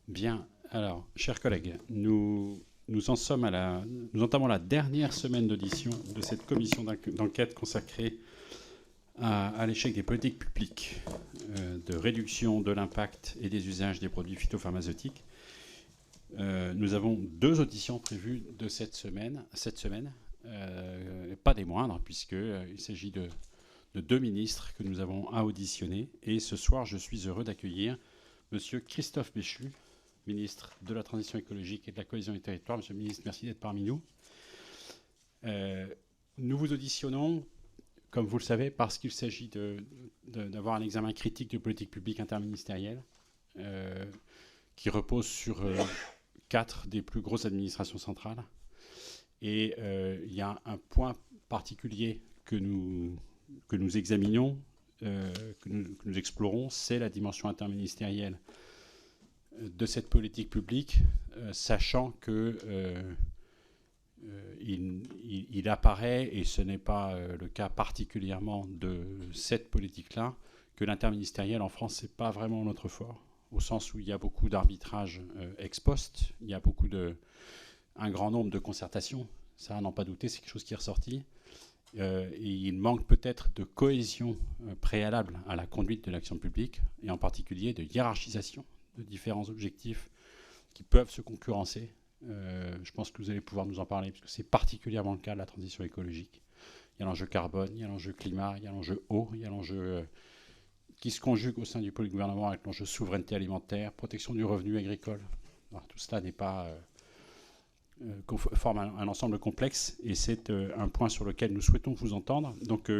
Bien, alors, chers collègues, nous entamons la dernière semaine d'audition de cette commission d'enquête consacrée à l'échec des politiques publiques de réduction de l'impact et des usages des produits phytopharmaceutiques. Nous avons deux auditions prévues de cette semaine, pas des moindres, puisqu'il s'agit de deux ministres que nous avons à auditionner. Et ce soir, je suis heureux d'accueillir Monsieur Christophe Béchu, ministre de la Transition écologique et de la cohésion des territoires. Monsieur le ministre, merci d'être parmi nous. Nous vous auditionnons, comme vous le savez, parce qu'il s'agit d'avoir un examen critique de politique publique interministérielle qui repose sur 4 des plus grosses administrations centrales. Et il y a un point particulier que nous examinons, que nous explorons, c'est la dimension interministérielle de cette politique publique, sachant que il apparaît, et ce n'est pas le cas particulièrement de cette politique-là, que l'interministériel en France, ce n'est pas vraiment notre fort, au sens où il y a beaucoup d'arbitrage ex post, il y a un grand nombre de concertations, ça à n'en pas douter, c'est quelque chose qui est ressorti. Et il manque peut-être de cohésion préalable à la conduite de l'action publique, et en particulier de hiérarchisation de différents objectifs qui peuvent se concurrencer. Je pense que vous allez pouvoir nous en parler, puisque c'est particulièrement le cas de la transition écologique. Il y a l'enjeu carbone, il y a l'enjeu climat, il y a l'enjeu eau, il y a l'enjeu qui se conjugue au sein du pôle gouvernement avec l'enjeu souveraineté alimentaire, protection du revenu agricole. Alors, tout cela n'est pas... forme un ensemble complexe, et c'est un point sur lequel nous souhaitons vous entendre. Donc,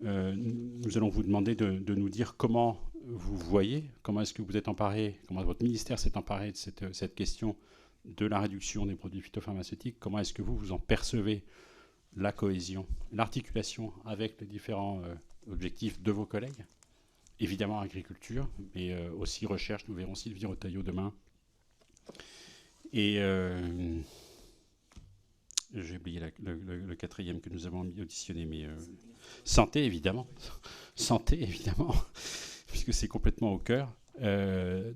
nous allons vous demander de nous dire comment vous voyez, comment est-ce que vous êtes emparé, comment votre ministère s'est emparé de cette question de la réduction des produits phytopharmaceutiques, comment est-ce que vous en percevez la cohésion, l'articulation avec les différents objectifs de vos collègues, évidemment agriculture, mais aussi recherche, nous verrons Sylvie Retailleau demain. Et j'ai oublié le quatrième que nous avons auditionné, mais santé évidemment, puisque c'est complètement au cœur.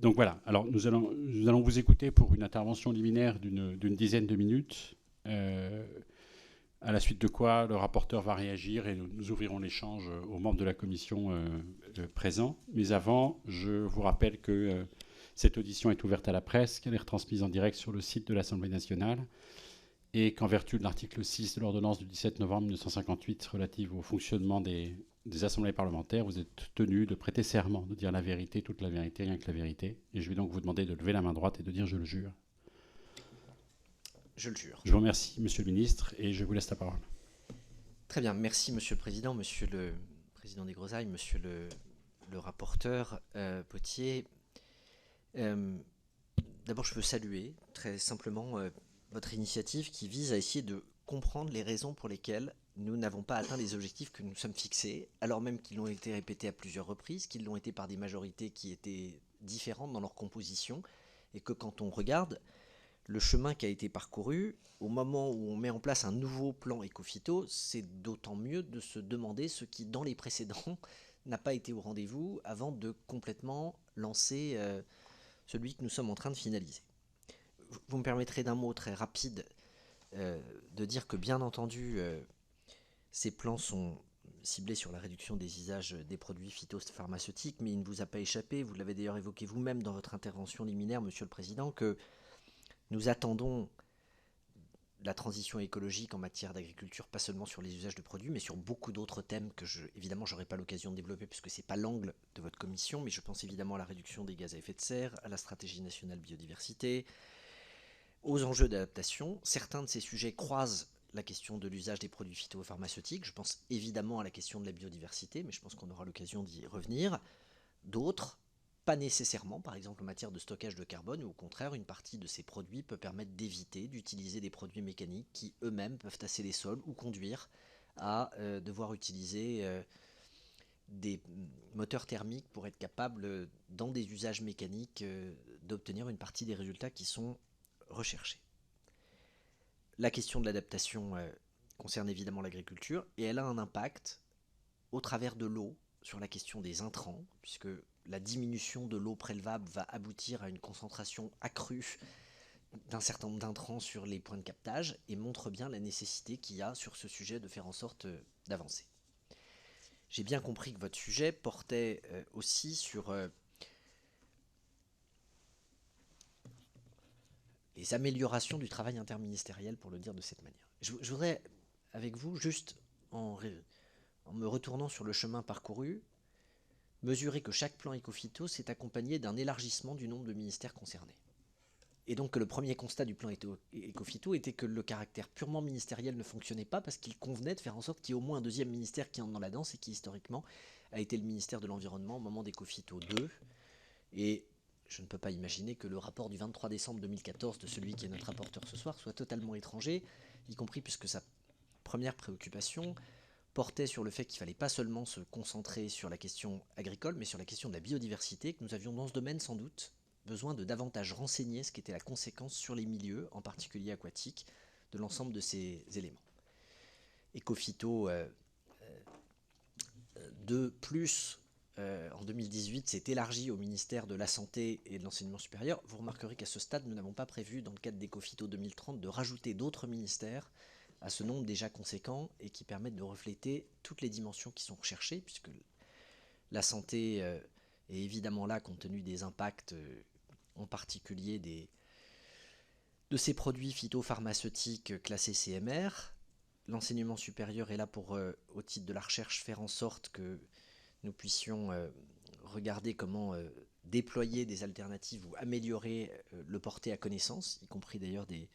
Donc voilà, alors nous allons vous écouter pour une intervention liminaire d'une dizaine de minutes, à la suite de quoi le rapporteur va réagir et nous ouvrirons l'échange aux membres de la commission présents. Mais avant, je vous rappelle que cette audition est ouverte à la presse, qu'elle est retransmise en direct sur le site de l'Assemblée nationale, et qu'en vertu de l'article 6 de l'ordonnance du 17 novembre 1958 relative au fonctionnement des assemblées parlementaires, vous êtes tenu de prêter serment, de dire la vérité, toute la vérité, rien que la vérité. Et je vais donc vous demander de lever la main droite et de dire « je le jure ». Je le jure. Je vous remercie, monsieur le ministre, et je vous laisse la parole. Très bien, merci monsieur le président, monsieur le président des Grosailles, monsieur le rapporteur Potier. D'abord, je veux saluer très simplement votre initiative qui vise à essayer de comprendre les raisons pour lesquelles nous n'avons pas atteint les objectifs que nous sommes fixés, alors même qu'ils ont été répétés à plusieurs reprises, qu'ils l'ont été par des majorités qui étaient différentes dans leur composition, et que quand on regarde le chemin qui a été parcouru, au moment où on met en place un nouveau plan éco-phyto, c'est d'autant mieux de se demander ce qui, dans les précédents, n'a pas été au rendez-vous avant de complètement lancer celui que nous sommes en train de finaliser. Vous me permettrez d'un mot très rapide de dire que, bien entendu, ces plans sont ciblés sur la réduction des usages des produits phytopharmaceutiques, mais il ne vous a pas échappé, vous l'avez d'ailleurs évoqué vous-même dans votre intervention liminaire, Monsieur le Président, que nous attendons la transition écologique en matière d'agriculture, pas seulement sur les usages de produits, mais sur beaucoup d'autres thèmes que, évidemment, je n'aurai pas l'occasion de développer puisque ce n'est pas l'angle de votre commission, mais je pense évidemment à la réduction des gaz à effet de serre, à la stratégie nationale biodiversité, aux enjeux d'adaptation. Certains de ces sujets croisent la question de l'usage des produits phytopharmaceutiques. Je pense évidemment à la question de la biodiversité, mais je pense qu'on aura l'occasion d'y revenir. D'autres, pas nécessairement, par exemple en matière de stockage de carbone, ou au contraire, une partie de ces produits peut permettre d'éviter d'utiliser des produits mécaniques qui eux-mêmes peuvent tasser les sols ou conduire à devoir utiliser des moteurs thermiques pour être capable, dans des usages mécaniques, d'obtenir une partie des résultats qui sont recherchés. La question de l'adaptation concerne évidemment l'agriculture et elle a un impact au travers de l'eau sur la question des intrants, puisque la diminution de l'eau prélevable va aboutir à une concentration accrue d'un certain nombre d'intrants sur les points de captage et montre bien la nécessité qu'il y a sur ce sujet de faire en sorte d'avancer. J'ai bien compris que votre sujet portait aussi sur les améliorations du travail interministériel, pour le dire de cette manière. Je voudrais, avec vous, juste en me retournant sur le chemin parcouru, mesurer que chaque plan éco-phyto s'est accompagné d'un élargissement du nombre de ministères concernés. Et donc que le premier constat du plan éco-phyto était que le caractère purement ministériel ne fonctionnait pas parce qu'il convenait de faire en sorte qu'il y ait au moins un deuxième ministère qui entre dans la danse et qui historiquement a été le ministère de l'Environnement au moment d'Éco-Phyto 2. Et je ne peux pas imaginer que le rapport du 23 décembre 2014 de celui qui est notre rapporteur ce soir soit totalement étranger, y compris puisque sa première préoccupation portait sur le fait qu'il ne fallait pas seulement se concentrer sur la question agricole, mais sur la question de la biodiversité, que nous avions dans ce domaine sans doute besoin de davantage renseigner ce qu'était la conséquence sur les milieux, en particulier aquatiques, de l'ensemble de ces éléments. Éco-Phyto 2+, en 2018, s'est élargi au ministère de la Santé et de l'Enseignement supérieur. Vous remarquerez qu'à ce stade, nous n'avons pas prévu, dans le cadre d'Éco-Phyto 2030, de rajouter d'autres ministères à ce nombre déjà conséquent et qui permettent de refléter toutes les dimensions qui sont recherchées, puisque la santé est évidemment là compte tenu des impacts en particulier de ces produits phytopharmaceutiques classés CMR. L'enseignement supérieur est là pour, au titre de la recherche, faire en sorte que nous puissions regarder comment déployer des alternatives ou améliorer le porté à connaissance, y compris d'ailleurs des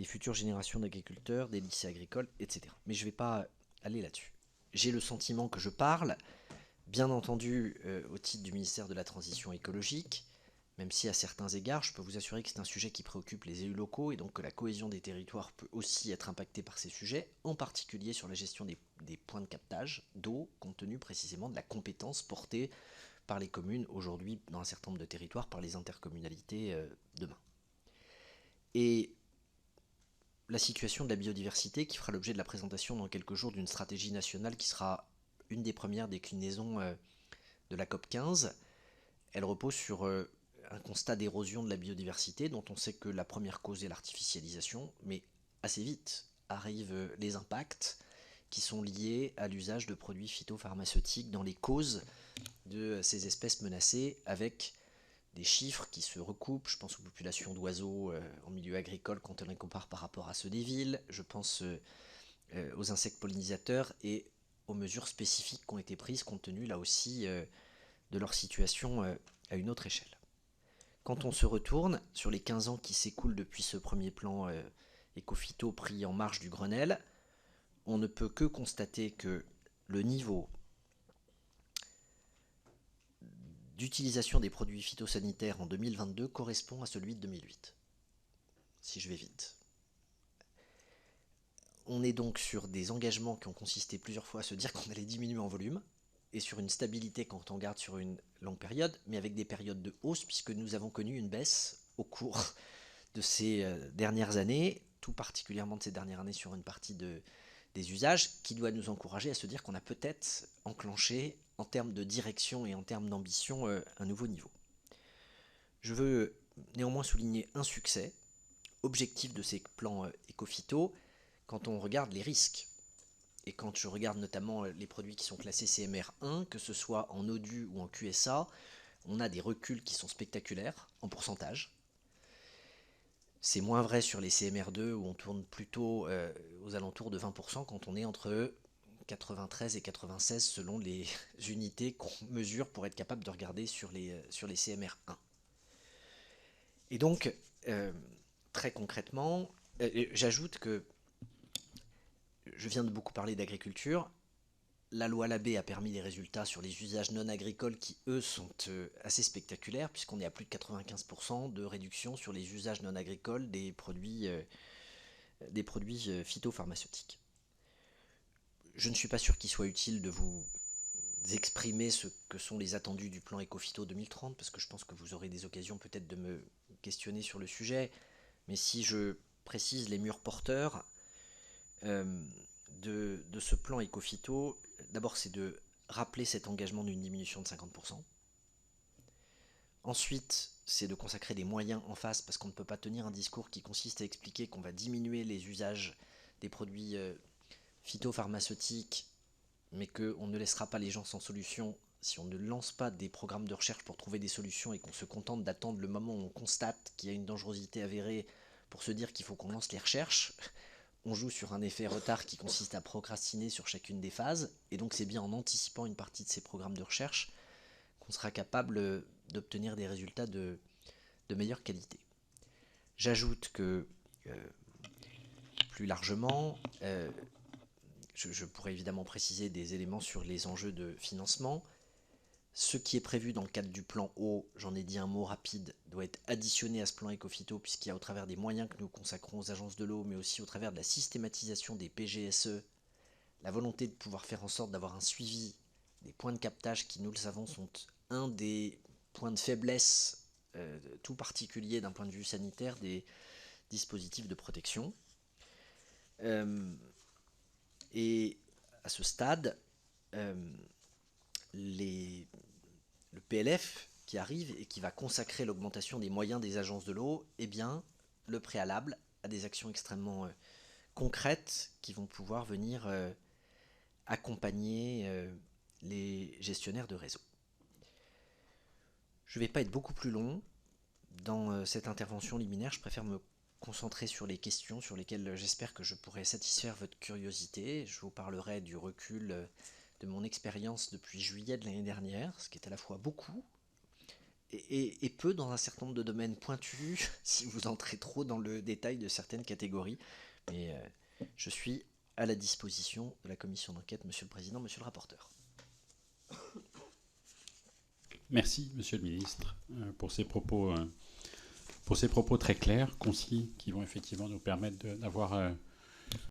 futures générations d'agriculteurs, des lycées agricoles, etc. Mais je ne vais pas aller là-dessus. J'ai le sentiment que je parle, bien entendu, au titre du ministère de la Transition écologique, même si à certains égards, je peux vous assurer que c'est un sujet qui préoccupe les élus locaux et donc que la cohésion des territoires peut aussi être impactée par ces sujets, en particulier sur la gestion des points de captage d'eau, compte tenu précisément de la compétence portée par les communes aujourd'hui dans un certain nombre de territoires, par les intercommunalités demain. Et la situation de la biodiversité qui fera l'objet de la présentation dans quelques jours d'une stratégie nationale qui sera une des premières déclinaisons de la COP 15, elle repose sur un constat d'érosion de la biodiversité dont on sait que la première cause est l'artificialisation, mais assez vite arrivent les impacts qui sont liés à l'usage de produits phytopharmaceutiques dans les causes de ces espèces menacées, avec des chiffres qui se recoupent. Je pense aux populations d'oiseaux en milieu agricole quand on les compare par rapport à ceux des villes, je pense aux insectes pollinisateurs et aux mesures spécifiques qui ont été prises compte tenu là aussi de leur situation à une autre échelle. Quand on se retourne sur les 15 ans qui s'écoulent depuis ce premier plan éco-phyto pris en marge du Grenelle, on ne peut que constater que le niveau d'utilisation des produits phytosanitaires en 2022 correspond à celui de 2008, si je vais vite. On est donc sur des engagements qui ont consisté plusieurs fois à se dire qu'on allait diminuer en volume, et sur une stabilité quand on regarde sur une longue période, mais avec des périodes de hausse, puisque nous avons connu une baisse au cours de ces dernières années, tout particulièrement de ces dernières années sur une partie des usages, qui doit nous encourager à se dire qu'on a peut-être enclenché, en termes de direction et en termes d'ambition, un nouveau niveau. Je veux néanmoins souligner un succès objectif de ces plans éco-phyto quand on regarde les risques. Et quand je regarde notamment les produits qui sont classés CMR1, que ce soit en ODU ou en QSA, on a des reculs qui sont spectaculaires en pourcentage. C'est moins vrai sur les CMR2 où on tourne plutôt aux alentours de 20% quand on est entre 93 et 96 selon les unités qu'on mesure pour être capable de regarder sur les CMR1. Et donc, très concrètement, j'ajoute que je viens de beaucoup parler d'agriculture. La loi Labbé a permis des résultats sur les usages non agricoles qui, eux, sont assez spectaculaires, puisqu'on est à plus de 95% de réduction sur les usages non agricoles des produits phytopharmaceutiques. Je ne suis pas sûr qu'il soit utile de vous exprimer ce que sont les attendus du plan Éco-Phyto 2030, parce que je pense que vous aurez des occasions peut-être de me questionner sur le sujet, mais si je précise les murs porteurs de ce plan Éco-Phyto, d'abord c'est de rappeler cet engagement d'une diminution de 50%, Ensuite, c'est de consacrer des moyens en face, parce qu'on ne peut pas tenir un discours qui consiste à expliquer qu'on va diminuer les usages des produits phytopharmaceutiques, mais qu'on ne laissera pas les gens sans solution si on ne lance pas des programmes de recherche pour trouver des solutions et qu'on se contente d'attendre le moment où on constate qu'il y a une dangerosité avérée pour se dire qu'il faut qu'on lance les recherches. On joue sur un effet retard qui consiste à procrastiner sur chacune des phases, et donc c'est bien en anticipant une partie de ces programmes de recherche qu'on sera capable d'obtenir des résultats de meilleure qualité. J'ajoute que, plus largement, je pourrais évidemment préciser des éléments sur les enjeux de financement. Ce qui est prévu dans le cadre du plan eau, j'en ai dit un mot rapide, doit être additionné à ce plan Ecophyto, puisqu'il y a au travers des moyens que nous consacrons aux agences de l'eau, mais aussi au travers de la systématisation des PGSE, la volonté de pouvoir faire en sorte d'avoir un suivi des points de captage qui, nous le savons, sont un des points de faiblesse tout particulier d'un point de vue sanitaire des dispositifs de protection. Et à ce stade, le PLF qui arrive et qui va consacrer l'augmentation des moyens des agences de l'eau est bien le préalable à des actions extrêmement concrètes qui vont pouvoir venir accompagner les gestionnaires de réseau. Je ne vais pas être beaucoup plus long dans cette intervention liminaire, je préfère me concentrer sur les questions sur lesquelles j'espère que je pourrai satisfaire votre curiosité. Je vous parlerai du recul de mon expérience depuis juillet de l'année dernière, ce qui est à la fois beaucoup et peu dans un certain nombre de domaines pointus si vous entrez trop dans le détail de certaines catégories. Mais je suis à la disposition de la commission d'enquête, Monsieur le Président, Monsieur le rapporteur. Merci, Monsieur le Ministre, pour ces propos très clairs, concis, qui vont effectivement nous permettre d'avoir